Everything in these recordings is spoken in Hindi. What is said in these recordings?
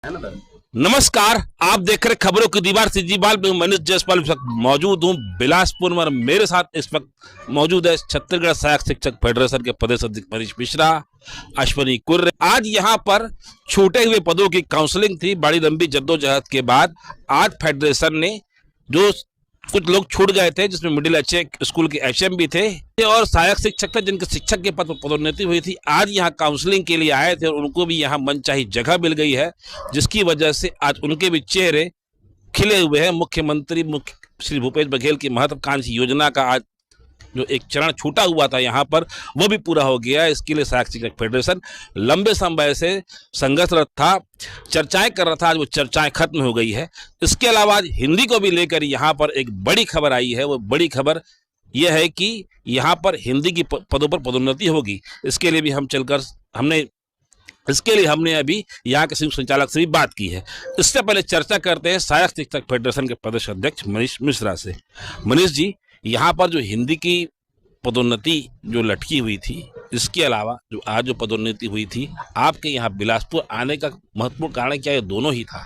नमस्कार, आप देख रहे खबरों की दीवार से जीवाल में मनीष जायसवाल इस वक्त मौजूद हूँ बिलासपुर में। मेरे साथ इस वक्त मौजूद है छत्तीसगढ़ सहायक शिक्षक फेडरेशन के प्रदेश अध्यक्ष मनीष मिश्रा, अश्विनी कुर्रे। आज यहाँ पर छूटे हुए पदों की काउंसलिंग थी। बड़ी लंबी जद्दोजहद के बाद आज फेडरेशन ने जो कुछ लोग छूट गए थे, जिसमें मिडिल अच्छे स्कूल के एचएम भी थे और सहायक शिक्षक थे, जिनके शिक्षक के पद पर पदोन्नति हुई थी, आज यहाँ काउंसलिंग के लिए आए थे और उनको भी यहाँ मनचाही जगह मिल गई है, जिसकी वजह से आज उनके भी चेहरे खिले हुए हैं। मुख्यमंत्री श्री भूपेश बघेल की महत्वाकांक्षी योजना का आज जो एक चरण छूटा हुआ था यहाँ पर, वो भी पूरा हो गया। इसके लिए सहायक शिक्षक फेडरेशन लंबे समय से संघर्षरत था, चर्चाएं कर रहा था। आज वो चर्चाएं खत्म हो गई है। इसके अलावा आज हिंदी को भी लेकर यहाँ पर एक बड़ी खबर आई है। वो बड़ी खबर यह है कि यहाँ पर हिंदी की पदों पर पदोन्नति होगी। इसके लिए भी हमने अभी यहाँ के संयुक्त संचालक से भी बात की है। इससे पहले चर्चा करते हैं सहायक शिक्षक फेडरेशन के प्रदेश अध्यक्ष मनीष मिश्रा से। मनीष जी, यहाँ पर जो हिंदी की पदोन्नति जो लटकी हुई थी, इसके अलावा जो आज जो पदोन्नति हुई थी, आपके यहाँ बिलासपुर आने का महत्वपूर्ण कारण क्या ये दोनों ही था?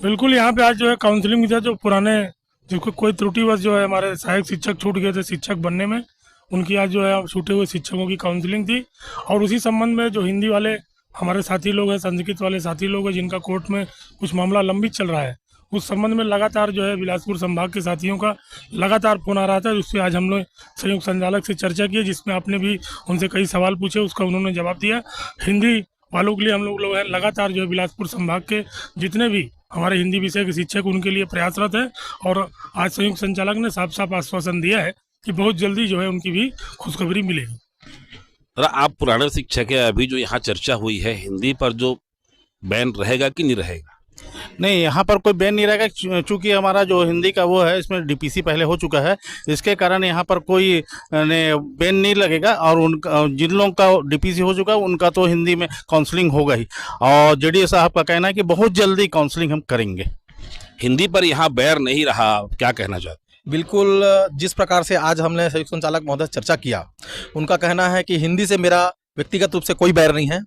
बिल्कुल, यहाँ पे आज जो है काउंसलिंग था। जो पुराने जिनको कोई त्रुटिवश जो है हमारे सहायक शिक्षक छूट गए थे शिक्षक बनने में, उनकी आज जो है छूटे हुए शिक्षकों की काउंसलिंग थी। और उसी संबंध में जो हिंदी वाले हमारे साथी लोग हैं, संस्कृत वाले साथी लोग हैं, जिनका कोर्ट में कुछ मामला लंबित चल रहा है, उस संबंध में लगातार जो है बिलासपुर संभाग के साथियों का लगातार फोन आ रहा था। उससे आज हम लोग संयुक्त संचालक से चर्चा की, जिसमें आपने भी उनसे कई सवाल पूछे, उसका उन्होंने जवाब दिया। हिंदी वालों के लिए हम लोग हैं लगातार जो है बिलासपुर संभाग के जितने भी हमारे हिंदी विषय के शिक्षक, उनके लिए प्रयासरत है। और आज संयुक्त संचालक ने साफ साफ आश्वासन दिया है कि बहुत जल्दी जो है उनकी भी खुशखबरी मिलेगी। आप पुराने शिक्षक है, अभी जो यहाँ चर्चा हुई है हिंदी पर जो बैन रहेगा कि नहीं रहेगा? नहीं, यहाँ पर कोई बैन नहीं रहेगा, चूंकि हमारा जो हिंदी का वो है इसमें डीपीसी पहले हो चुका है। इसके कारण यहाँ पर कोई बैन नहीं लगेगा। और उनका जिन लोगों का डीपीसी हो चुका है उनका तो हिंदी में काउंसलिंग होगा ही। और जेडीए साहब का कहना है कि बहुत जल्दी काउंसलिंग हम करेंगे। हिंदी पर यहाँ बैर नहीं रहा, क्या कहना चाहते? बिल्कुल, जिस प्रकार से आज हमने संयुक्त संचालक महोदय चर्चा किया, उनका कहना है कि हिंदी से मेरा व्यक्तिगत रूप से कोई बैर नहीं है।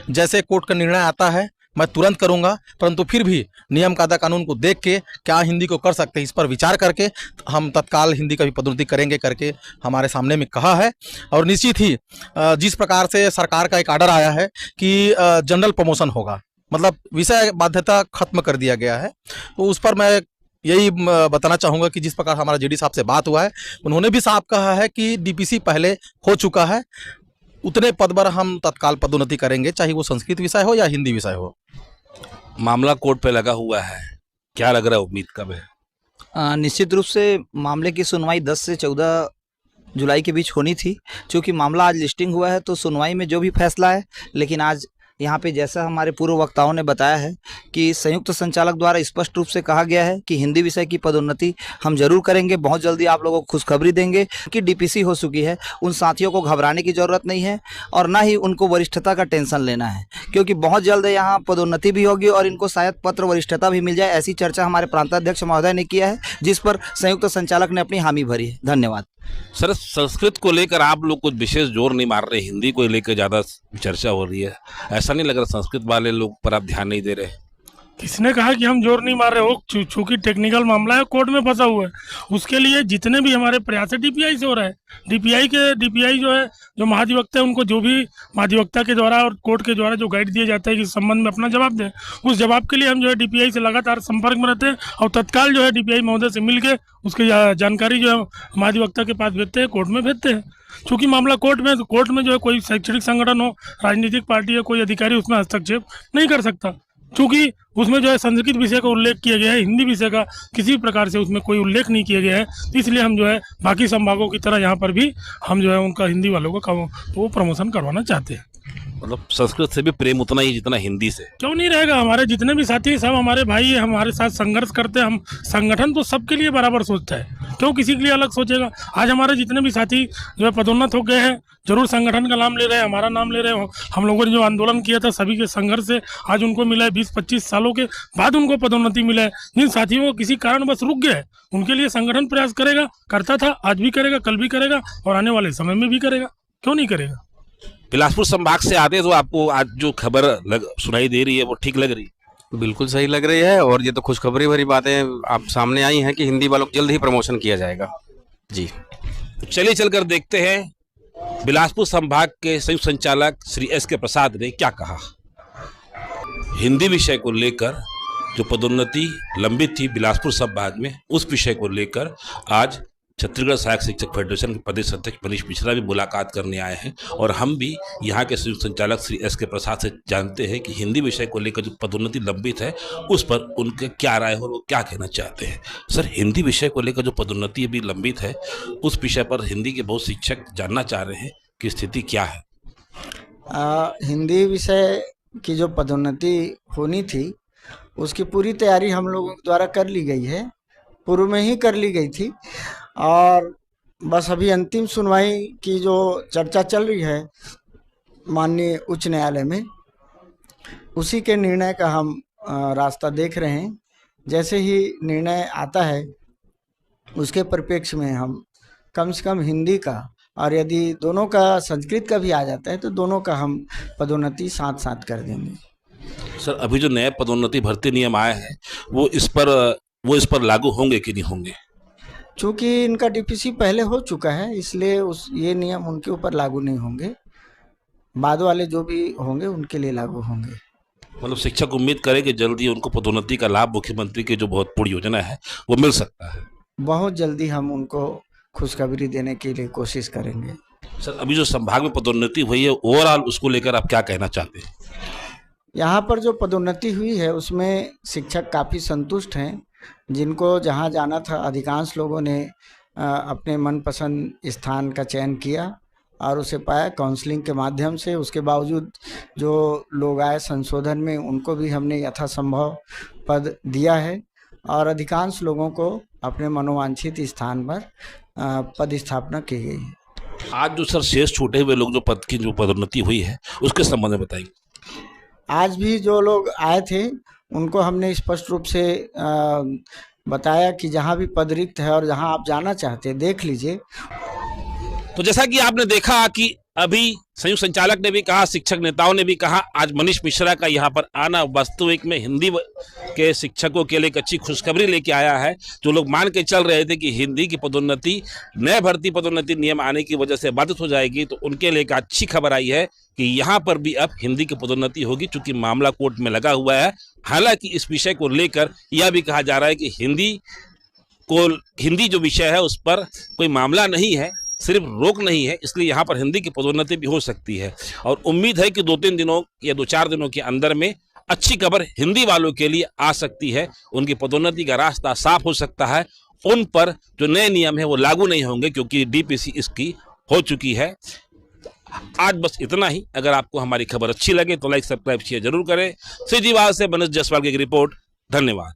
जैसे कोर्ट का निर्णय आता है मैं तुरंत करूंगा, परंतु फिर भी नियम कायदा कानून को देख के क्या हिंदी को कर सकते हैं, इस पर विचार करके हम तत्काल हिंदी का भी पदोन्नति करेंगे करके हमारे सामने में कहा है। और निश्चित ही जिस प्रकार से सरकार का एक आर्डर आया है कि जनरल प्रमोशन होगा, मतलब विषय बाध्यता खत्म कर दिया गया है, तो उस पर मैं यही बताना चाहूँगा कि जिस प्रकार हमारा जेडी साहब से बात हुआ है, उन्होंने भी साफ कहा है कि डीपीसी पहले हो चुका है, उतने पद पर हम तत्काल पदोन्नति करेंगे, चाहे वो संस्कृत विषय हो या हिंदी विषय हो। मामला कोर्ट पे लगा हुआ है, क्या लग रहा है, उम्मीद कब है? निश्चित रूप से मामले की सुनवाई 10 से 14 जुलाई के बीच होनी थी। क्योंकि मामला आज लिस्टिंग हुआ है तो सुनवाई में जो भी फैसला है, लेकिन आज यहाँ पे जैसा हमारे पूर्व वक्ताओं ने बताया है कि संयुक्त संचालक द्वारा स्पष्ट रूप से कहा गया है कि हिंदी विषय की पदोन्नति हम जरूर करेंगे, बहुत जल्दी आप लोगों को खुशखबरी देंगे कि डीपीसी हो चुकी है। उन साथियों को घबराने की ज़रूरत नहीं है और ना ही उनको वरिष्ठता का टेंशन लेना है, क्योंकि बहुत जल्द यहाँ पदोन्नति भी होगी और इनको शायद पत्र वरिष्ठता भी मिल जाए। ऐसी चर्चा हमारे प्रांताध्यक्ष महोदय ने किया है, जिस पर संयुक्त संचालक ने अपनी हामी भरी है। धन्यवाद। सर, संस्कृत को लेकर आप लोग कुछ विशेष जोर नहीं मार रहे, हिंदी को लेकर ज्यादा चर्चा हो रही है, ऐसा नहीं लग रहा संस्कृत वाले लोग पर आप ध्यान नहीं दे रहे? किसने कहा कि हम जोर नहीं मार रहे हो? चूंकि टेक्निकल मामला है, कोर्ट में फंसा हुआ है, उसके लिए जितने भी हमारे प्रयास है डीपीआई से हो रहा है। डीपीआई जो है, जो महाधिवक्ता है, उनको जो भी महाधिवक्ता के द्वारा और कोर्ट के द्वारा जो गाइड दिया जाता है कि इस संबंध में अपना जवाब दें, उस जवाब के लिए हम जो है डीपीआई से लगातार संपर्क में रहते हैं और तत्काल जो है डीपीआई महोदय से मिल के उसकी जानकारी जो है महाधिवक्ता के पास भेजते हैं, कोर्ट में भेजते हैं। चूँकि मामला कोर्ट में जो है कोई शैक्षणिक संगठन हो, राजनीतिक पार्टी है, कोई अधिकारी उसमें हस्तक्षेप नहीं कर सकता, क्योंकि उसमें जो है संस्कृत विषय का उल्लेख किया गया है, हिंदी विषय का किसी प्रकार से उसमें कोई उल्लेख नहीं किया गया है। इसलिए हम जो है बाकी संभागों की तरह यहाँ पर भी हम जो है उनका हिंदी वालों का वो प्रमोशन करवाना चाहते हैं। मतलब संस्कृत से भी प्रेम उतना ही जितना हिंदी से? क्यों नहीं रहेगा। हमारे जितने भी साथी सब हमारे भाई हमारे साथ संघर्ष करते हैं। हम संगठन तो सबके लिए बराबर सोचता है, क्यों किसी के लिए अलग सोचेगा। आज हमारे जितने भी साथी जो है पदोन्नत हो गए हैं, जरूर संगठन का नाम ले रहे हैं, हमारा नाम ले रहे हो। हम लोगों ने जो आंदोलन किया था सभी के संघर्ष से आज उनको मिला है, 20-25 सालों के बाद उनको पदोन्नति मिला है। जिन साथियों को किसी कारण बस रुक गए, उनके लिए संगठन प्रयास करेगा, करता था, आज भी करेगा, कल भी करेगा और आने वाले समय में भी करेगा। क्यों नहीं करेगा? बिलासपुर संभाग से आते तो आपको आज जो खबर सुनाई दे रही है वो ठीक लग रही है? बिल्कुल सही लग रही है और ये तो खुशखबरी भरी बातें आप सामने आई हैं कि हिंदी वालों को जल्द ही प्रमोशन किया जाएगा। जी चलिए चलकर देखते हैं बिलासपुर संभाग के संयुक्त संचालक श्री एस के प्रसाद ने क्या कहा। हिंदी विषय को लेकर जो पदोन्नति लंबित थी बिलासपुर संभाग में, उस विषय को लेकर आज छत्तीसगढ़ सहायक शिक्षक फेडरेशन के प्रदेश अध्यक्ष मनीष मिश्रा भी मुलाकात करने आए हैं और हम भी यहाँ के संयुक्त संचालक श्री एस के प्रसाद से जानते हैं कि हिंदी विषय को लेकर जो पदोन्नति लंबित है उस पर उनके क्या राय है और वो क्या कहना चाहते हैं। सर, हिंदी विषय को लेकर जो पदोन्नति अभी लंबित है उस विषय पर हिंदी के बहुत शिक्षक जानना चाह रहे हैं कि स्थिति क्या है। हिंदी विषय की जो पदोन्नति होनी थी उसकी पूरी तैयारी हम लोगों द्वारा कर ली गई है, पूर्व में ही कर ली गई थी और बस अभी अंतिम सुनवाई की जो चर्चा चल रही है माननीय उच्च न्यायालय में, उसी के निर्णय का हम रास्ता देख रहे हैं। जैसे ही निर्णय आता है उसके परिप्रेक्ष्य में हम कम से कम हिंदी का और यदि दोनों का संस्कृत का भी आ जाता है तो दोनों का हम पदोन्नति साथ साथ कर देंगे। सर, अभी जो नए पदोन्नति भर्ती नियम आए हैं वो इस पर लागू होंगे कि नहीं होंगे? चूँकि इनका डीपीसी पहले हो चुका है इसलिए ये नियम उनके ऊपर लागू नहीं होंगे, बाद वाले जो भी होंगे उनके लिए लागू होंगे। मतलब शिक्षक उम्मीद करें कि जल्दी उनको पदोन्नति का लाभ मुख्यमंत्री की जो बहुत बड़ी योजना है वो मिल सकता है। बहुत जल्दी हम उनको खुशखबरी देने के लिए कोशिश करेंगे। सर, अभी जो संभाग में पदोन्नति हुई है ओवरऑल उसको लेकर आप क्या कहना चाहते हैं? यहाँ पर जो पदोन्नति हुई है उसमें शिक्षक काफ़ी संतुष्ट हैं। जिनको जहाँ जाना था अधिकांश लोगों ने अपने मनपसंद स्थान का चयन किया और उसे पाया काउंसलिंग के माध्यम से। उसके बावजूद जो लोग आए संशोधन में उनको भी हमने यथासंभव पद दिया है और अधिकांश लोगों को अपने मनोवांछित स्थान पर पद स्थापना की गई है। आज जो सर शेष छूटे हुए लोग जो पद की जो पदोन्नति हुई है उसके संबंध में बताइए। आज भी जो लोग आए थे उनको हमने स्पष्ट रूप से बताया कि जहाँ भी पद रिक्त है और जहाँ आप जाना चाहते हैं देख लीजिए। तो जैसा कि आपने देखा कि अभी संयुक्त संचालक ने भी कहा, शिक्षक नेताओं ने भी कहा, आज मनीष मिश्रा का यहाँ पर आना वास्तविक में हिंदी के शिक्षकों के लिए एक अच्छी खुशखबरी लेके आया है। जो लोग मान के चल रहे थे कि हिंदी की पदोन्नति नए भर्ती पदोन्नति नियम आने की वजह से बाधित हो जाएगी, तो उनके लिए एक अच्छी खबर आई है कि यहाँ पर भी अब हिंदी की पदोन्नति होगी, चूंकि मामला कोर्ट में लगा हुआ है। हालांकि इस विषय को लेकर यह भी कहा जा रहा है कि हिंदी जो विषय है उस पर कोई मामला नहीं है, सिर्फ रोक नहीं है, इसलिए यहाँ पर हिंदी की पदोन्नति भी हो सकती है। और उम्मीद है कि 2-3 दिनों या 2-4 दिनों के अंदर में अच्छी खबर हिंदी वालों के लिए आ सकती है। उनकी पदोन्नति का रास्ता साफ हो सकता है। उन पर जो नए नियम है वो लागू नहीं होंगे क्योंकि डीपीसी इसकी हो चुकी है। आज बस इतना ही। अगर आपको हमारी खबर अच्छी लगे तो लाइक सब्सक्राइब शेयर जरूर करें। श्रीजीवाल से मनोज जायसवाल की एक रिपोर्ट। धन्यवाद।